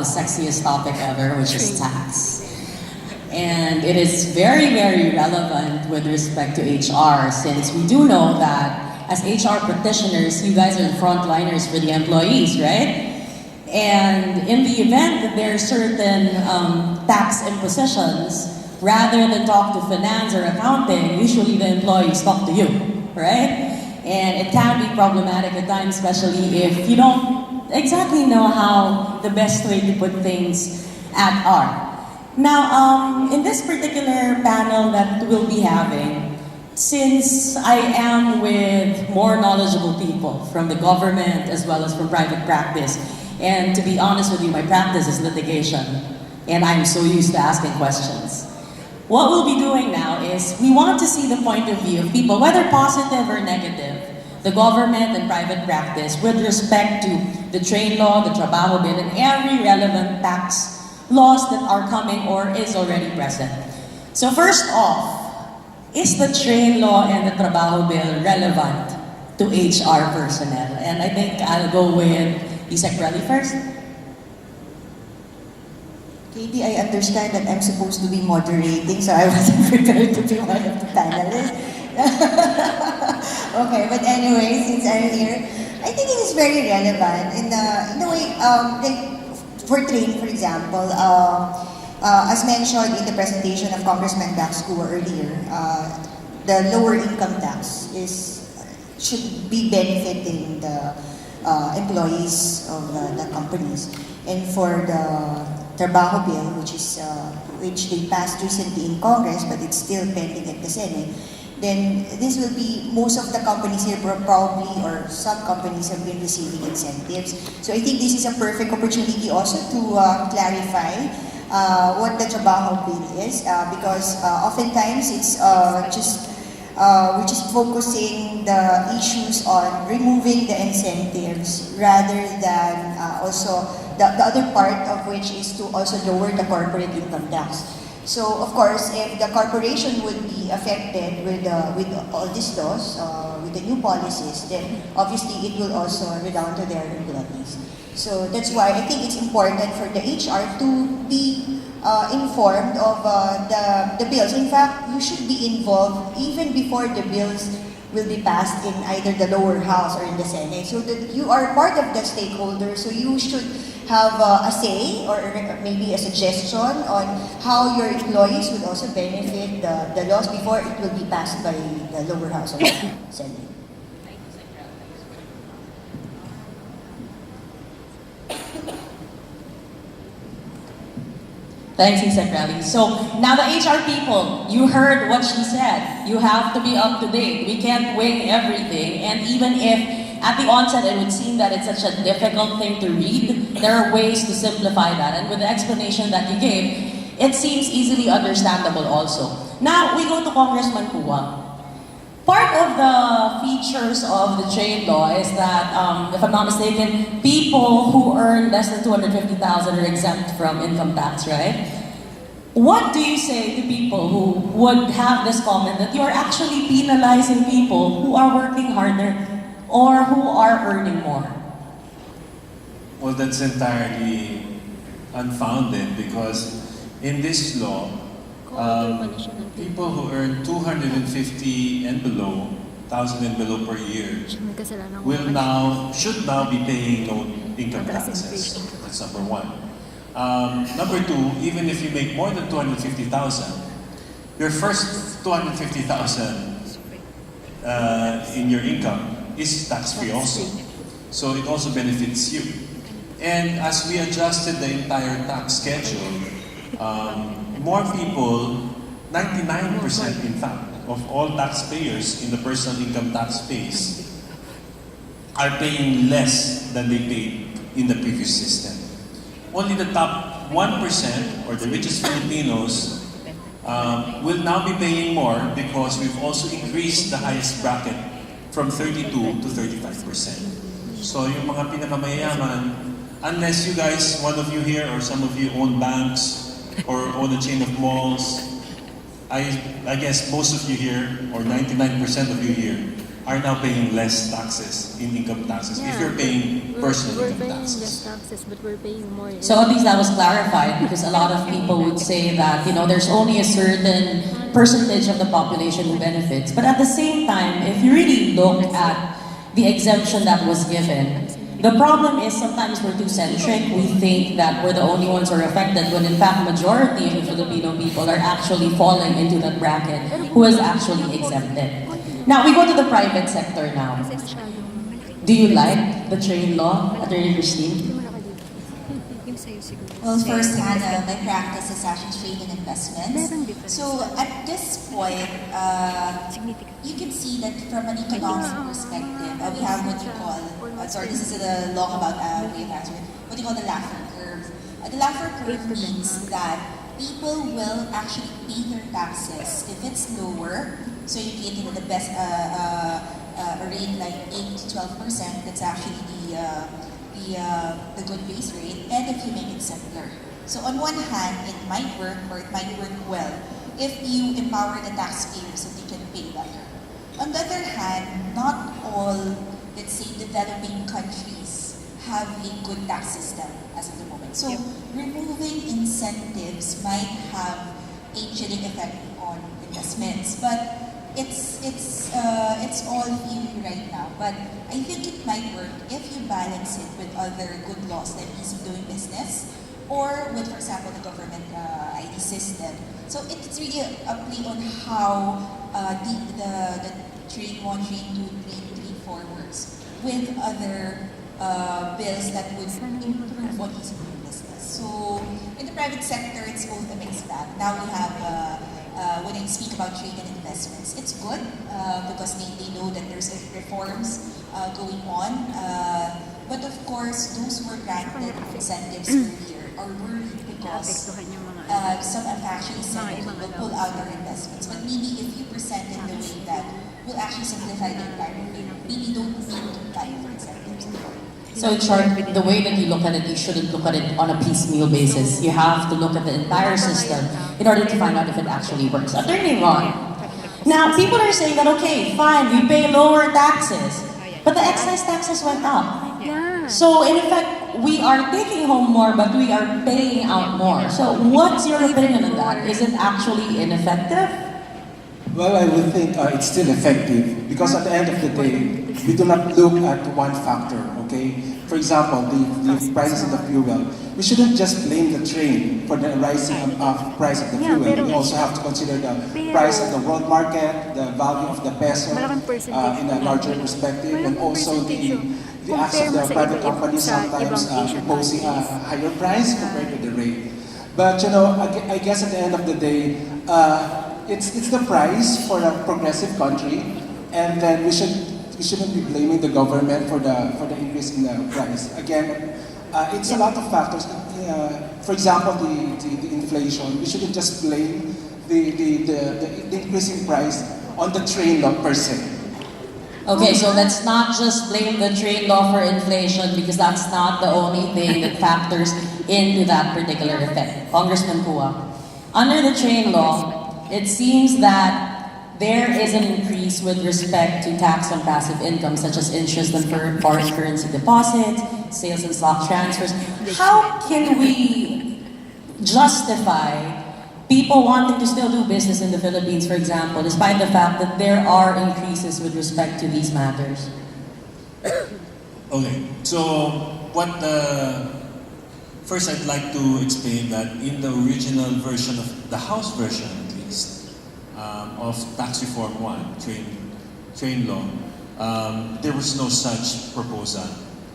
the sexiest topic ever, which is tax. And it is very, very relevant with respect to HR, since we do know that as HR practitioners, you guys are the frontliners for the employees, right? And in the event that there are certain tax impositions, rather than talk to finance or accounting, usually the employees talk to you, right? And it can be problematic at times, especially if you don't exactly know how the best way to put things are. Now, in this particular panel that we'll be having, since I am with more knowledgeable people from the government as well as from private practice, and to be honest with you, my practice is litigation, and I'm so used to asking questions. What we'll be doing now is we want to see the point of view of people, whether positive or negative, the government and private practice, with respect to the trade law, the trabaho bill, and every relevant tax laws that are coming or is already present. So first off, is the trade law and the trabaho bill relevant to HR personnel? And I think I'll go with Isaac Rally first. Katie, I understand that I'm supposed to be moderating, so I wasn't prepared to be one of the panelists. Okay, but anyway, since I'm here, I think it is very relevant. In a way, like for trade, for example, as mentioned in the presentation of Congressman Daxco earlier, the lower income tax should be benefiting the employees of the companies. And for the Trabaho bill, which they passed recently in Congress, but it's still pending at the Senate, then this will be, most of the companies here probably, or some companies have been receiving incentives. So I think this is a perfect opportunity also to clarify what the Trabaho bill is, because oftentimes it's we're just focusing the issues on removing the incentives rather than also the other part of which is to also lower the corporate income tax. So of course, if the corporation would be affected with all these laws, with the new policies, then obviously it will also redound to their employees. So that's why I think it's important for the HR to be informed of the bills. In fact, you should be involved even before the bills will be passed in either the lower house or in the Senate, so that you are part of the stakeholders, so you should have a say or maybe a suggestion on how your employees would also benefit the laws before it will be passed by the lower house or the Senate. Thanks, Isaac Rally. So now the HR people, you heard what she said. You have to be up to date. We can't wing everything. And even if at the onset it would seem that it's such a difficult thing to read, there are ways to simplify that. And with the explanation that you gave, it seems easily understandable also. Now we go to Congressman Kua. Part of the features of the trade law is that, if I'm not mistaken, people who earn less than 250,000 are exempt from income tax, right? What do you say to people who would have this comment that you're actually penalizing people who are working harder or who are earning more? Well, that's entirely unfounded, because in this law, people who earn 250 and below, 1,000 and below per year, should now be paying no income taxes. That's number one. Number two, even if you make more than 250,000, your first 250,000 in your income is tax-free also. So it also benefits you. And as we adjusted the entire tax schedule, more people, 99% in fact, of all taxpayers in the personal income tax space are paying less than they paid in the previous system. Only the top 1%, or the richest Filipinos, will now be paying more, because we've also increased the highest bracket from 32 to 35%. So yung mga pinakamayaman, unless you guys, one of you here or some of you own banks, or own a chain of malls, I guess most of you here, or 99% of you here, are now paying less taxes in income taxes if you're paying personal we're income paying less taxes. taxes, but we're paying more. So at least that was clarified because a lot of people would say that, there's only a certain percentage of the population who benefits. But at the same time, if you really look at the exemption that was given, the problem is sometimes we're too centric. We think that we're the only ones who are affected when in fact majority of the Filipino people are actually falling into that bracket who is actually exempted. Now we go to the private sector now. Do you like the train law, Attorney Christine? Well, first, Hannah, my practice is actually trade and investments. So at this point, you can see that from an economic perspective, we have what you call, this is the law about way of answering, what you call the Laffer curve. The Laffer curve means that people will actually pay their taxes if it's lower. So you get the best a rate like 8 to 12%. That's actually the good base rate, and if you make it simpler. So on one hand, it might work or it might work well if you empower the taxpayers so they can pay better. On the other hand, not all, let's say, developing countries have a good tax system as of the moment. So removing incentives might have a chilling effect on investments, but it's all theory right now. But I think it might work if you balance it with other good laws like easy doing business, or with, for example, the government ID system. So it's really a play on how the Train 1, Train 2, Train 3, 4 works with other bills that would improve what easy doing business. So in the private sector, it's both a mixed bag. Now we have when I speak about trade and investments, it's good because they know that there's reforms going on. But of course, those who were granted incentives earlier are worried because some have actually said that we'll pull out our investments. But maybe if you present it the way that will actually simplify the entire thing, maybe don't need to apply for incentives anymore. So in short, the way that you look at it, you shouldn't look at it on a piecemeal basis. You have to look at the entire system in order to find out if it actually works. Attorney Ron, now people are saying that, okay, fine, we pay lower taxes, but the excise taxes went up. Yeah. So in effect, we are taking home more, but we are paying out more. So what's your opinion on that? Is it actually ineffective? Well, I would think it's still effective because at the end of the day, we do not look at one factor, okay? For example, the prices of the fuel. We shouldn't just blame the train for the rising price of the fuel. We also have to consider the price of the world market, the value of the peso in a larger perspective, and also the acts of the private companies sometimes imposing a higher price compared to the rate. But I guess at the end of the day, it's the price for a progressive country, and then we shouldn't be blaming the government for the increase in the price. Again, it's a lot of factors. For example, the inflation. We shouldn't just blame the increase in price on the train law per se. Okay, so let's not just blame the train law for inflation because that's not the only thing that factors into that particular effect. Congressman Kua, under the train law, it seems that there is an increase with respect to tax on passive income, such as interest on foreign currency deposits, sales and stock transfers. How can we justify people wanting to still do business in the Philippines, for example, despite the fact that there are increases with respect to these matters? Okay, so first I'd like to explain that in the original version of the House version, at least, of Tax Reform 1, train law, there was no such proposal.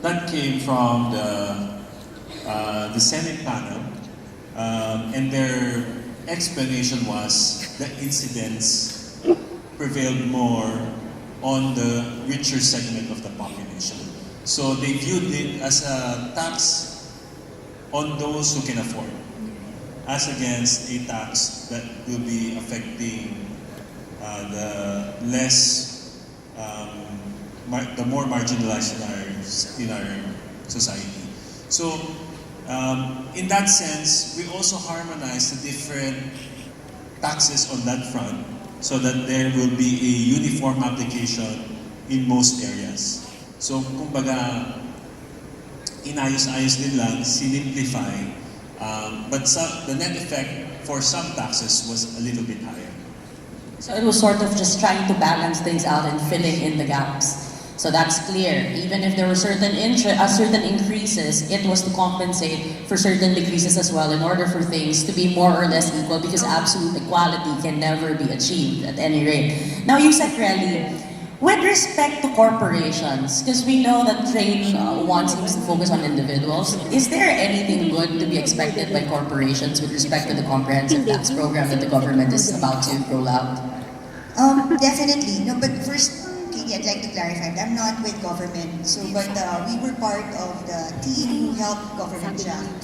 That came from the Senate panel, and their explanation was that incidents prevailed more on the richer segment of the population. So they viewed it as a tax on those who can afford, as against a tax that will be affecting the less, the more marginalized in our society. So in that sense, we also harmonize the different taxes on that front so that there will be a uniform application in most areas. So, kumbaga, inayos-ayos din lang, sinimplify, but the net effect for some taxes was a little bit higher. So it was sort of just trying to balance things out and filling in the gaps. So that's clear. Even if there were certain increases, it was to compensate for certain decreases as well in order for things to be more or less equal, because absolute equality can never be achieved at any rate. Now, Yusek Relly, with respect to corporations, because we know that trade one seems to focus on individuals, is there anything good to be expected by corporations with respect to the comprehensive tax program that the government is about to roll out? Definitely. No, but first, Katie, I'd like to clarify that I'm not with government. So, but we were part of the team who helped government draft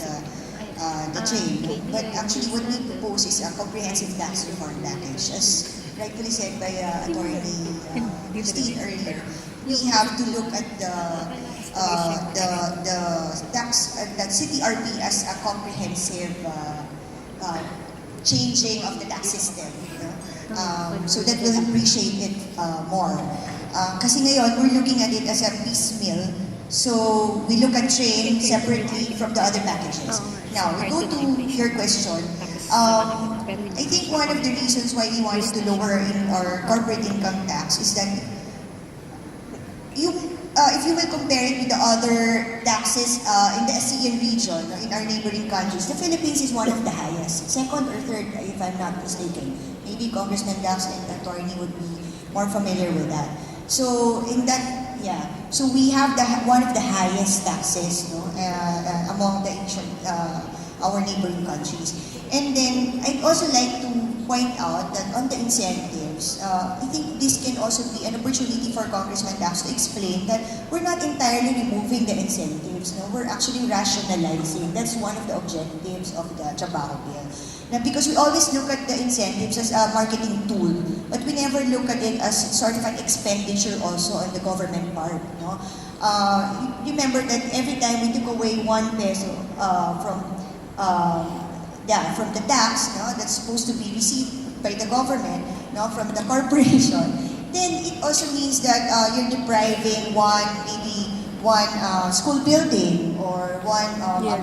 the trade. But actually, what we propose is a comprehensive tax reform package, as rightfully said by Attorney Steve earlier. We have to look at the tax, the CTRP as a comprehensive changing of the tax system. So that will appreciate it more. Kasi ngayon, we're looking at it as a piecemeal. So we look at trade separately from the other packages. Now, we go to your question. I think one of the reasons why we wanted to lower our corporate income tax is that if you will compare it with the other taxes in the ASEAN region, in our neighboring countries, the Philippines is one of the highest. Second or third, if I'm not mistaken. Maybe Congressman Dax and Attorney would be more familiar with that. So in that, yeah. So we have one of the highest taxes, among the our neighboring countries. And then I'd also like to point out that on the incentives, I think this can also be an opportunity for Congressman Dax to explain that we're not entirely removing the incentives. No? We're actually rationalizing. That's one of the objectives of the Trabajo Bill. Now, because we always look at the incentives as a marketing tool, but we never look at it as sort of an expenditure also on the government part. No? Remember that every time we took away 1 peso from the tax, that's supposed to be received by the government, from the corporation, then it also means that you're depriving maybe one school building or one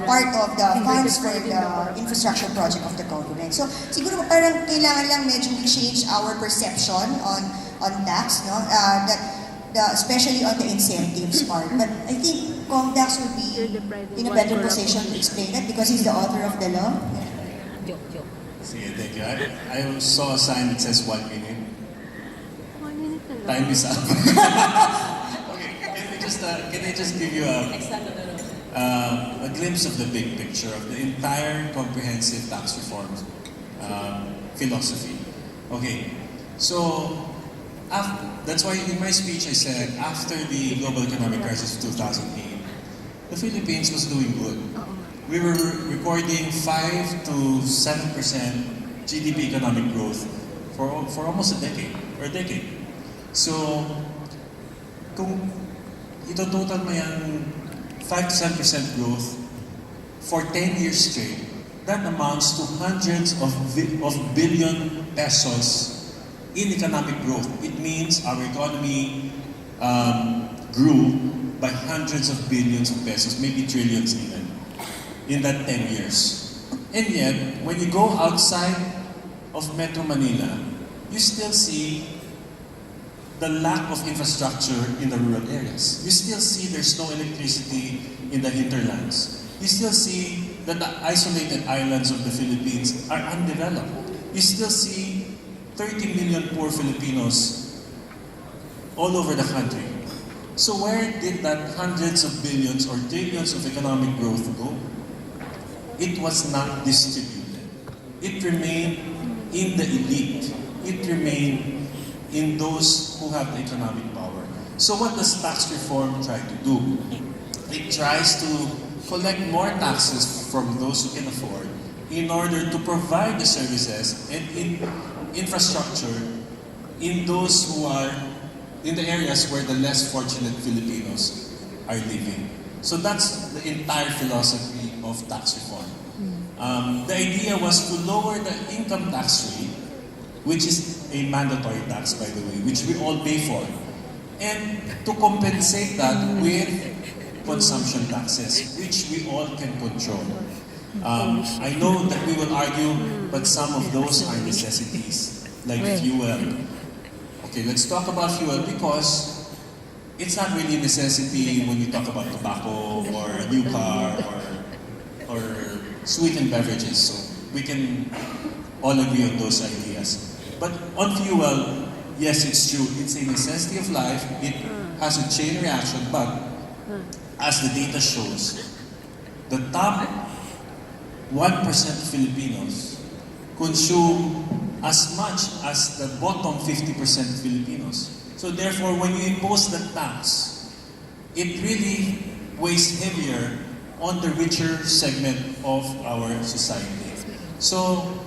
part of the funds for the infrastructure project of the government. So siguro parang kailangan lang medyo change our perception on tax, especially on the incentives part. But I think Comdax would be in a better position to explain that because he's the author of the law. Sige, thank you. I saw a sign that says 1 minute. Time is up. Okay, can I just give you a glimpse of the big picture of the entire comprehensive tax reform philosophy? Okay, so that's why in my speech I said after the global economic crisis of 2008, the Philippines was doing good. We were recording 5 to 7% GDP economic growth for almost a decade. So, kung ito-total mo yung 5 to 7% growth for 10 years straight, that amounts to hundreds of billion pesos in economic growth. It means our economy grew by hundreds of billions of pesos, maybe trillions even, in that 10 years. And yet, when you go outside of Metro Manila, you still see the lack of infrastructure in the rural areas. You still see there's no electricity in the hinterlands. You still see that the isolated islands of the Philippines are undeveloped. You still see 30 million poor Filipinos all over the country. So where did that hundreds of billions or trillions of economic growth go? It was not distributed. It remained in the elite. It remained in those who have the economic power. So what does tax reform try to do? It tries to collect more taxes from those who can afford in order to provide the services and infrastructure in those who are in the areas where the less fortunate Filipinos are living. So that's the entire philosophy of tax reform. The idea was to lower the income tax rate, which is a mandatory tax, by the way, which we all pay for. And to compensate that with consumption taxes, which we all can control. I know that we will argue, but some of those are necessities, like fuel. Okay, let's talk about fuel because it's not really a necessity when we talk about tobacco or a new car or sweetened beverages. So we can all agree on those ideas. But on fuel, yes, it's true. It's a necessity of life. It has a chain reaction, but as the data shows, the top 1% of Filipinos consume as much as the bottom 50% of Filipinos. So therefore, when you impose the tax, it really weighs heavier on the richer segment of our society. So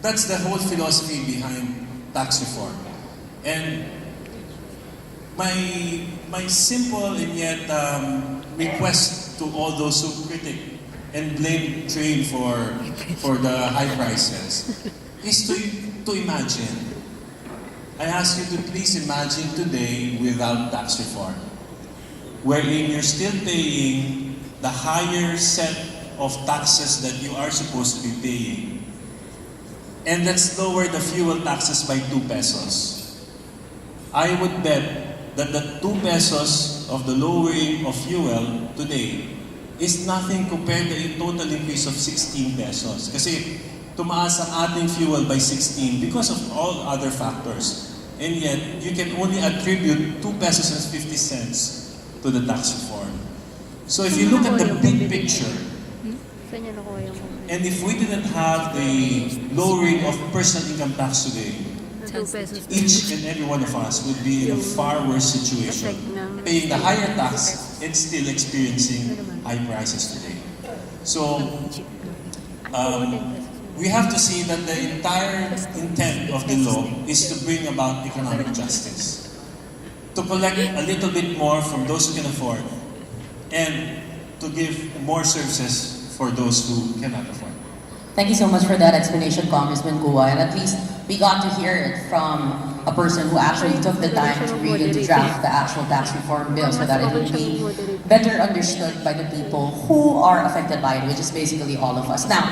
that's the whole philosophy behind tax reform. And my simple and yet request to all those who critic and blame trade for the high prices is to imagine. I ask you to please imagine today without tax reform, wherein you're still paying the higher set of taxes that you are supposed to be paying. And let's lower the fuel taxes by 2 pesos. I would bet that the 2 pesos of the lowering of fuel today is nothing compared to a total increase of 16 pesos. Kasi tumaas ang ating fuel by 16 because of all other factors. And yet, you can only attribute 2 pesos and 50 cents to the tax reform. So if you look at the big picture, and if we didn't have the lowering of personal income tax today, each and every one of us would be in a far worse situation, paying the higher tax and still experiencing high prices today. So, we have to see that the entire intent of the law is to bring about economic justice, to collect a little bit more from those who can afford, and to give more services for those who cannot afford. Thank you so much for that explanation, Congressman Guo. And at least we got to hear it from a person who actually took the time to read and to draft the actual tax reform bill so that it would be better understood by the people who are affected by it, which is basically all of us. Now,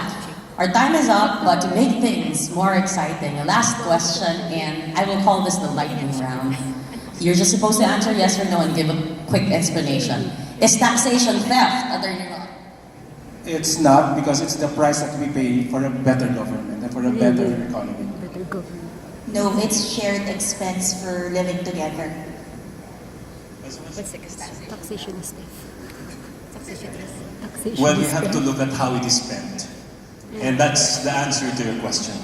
our time is up, but to make things more exciting, a last question, and I will call this the lightning round. You're just supposed to answer yes or no and give a quick explanation. Is taxation theft under your law? It's not, because it's the price that we pay for a better government and for a better economy. No, it's shared expense for living together. Taxation is theft. Taxation is Well, you have to look at how it is spent. And that's the answer to your question.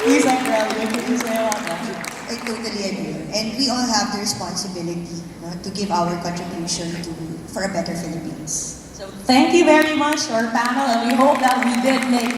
Please, Andrea, what can you say about that? I totally agree. And we all have the responsibility, no, to give our contribution for a better Philippines. So thank you very much to our panel, and we hope that we did make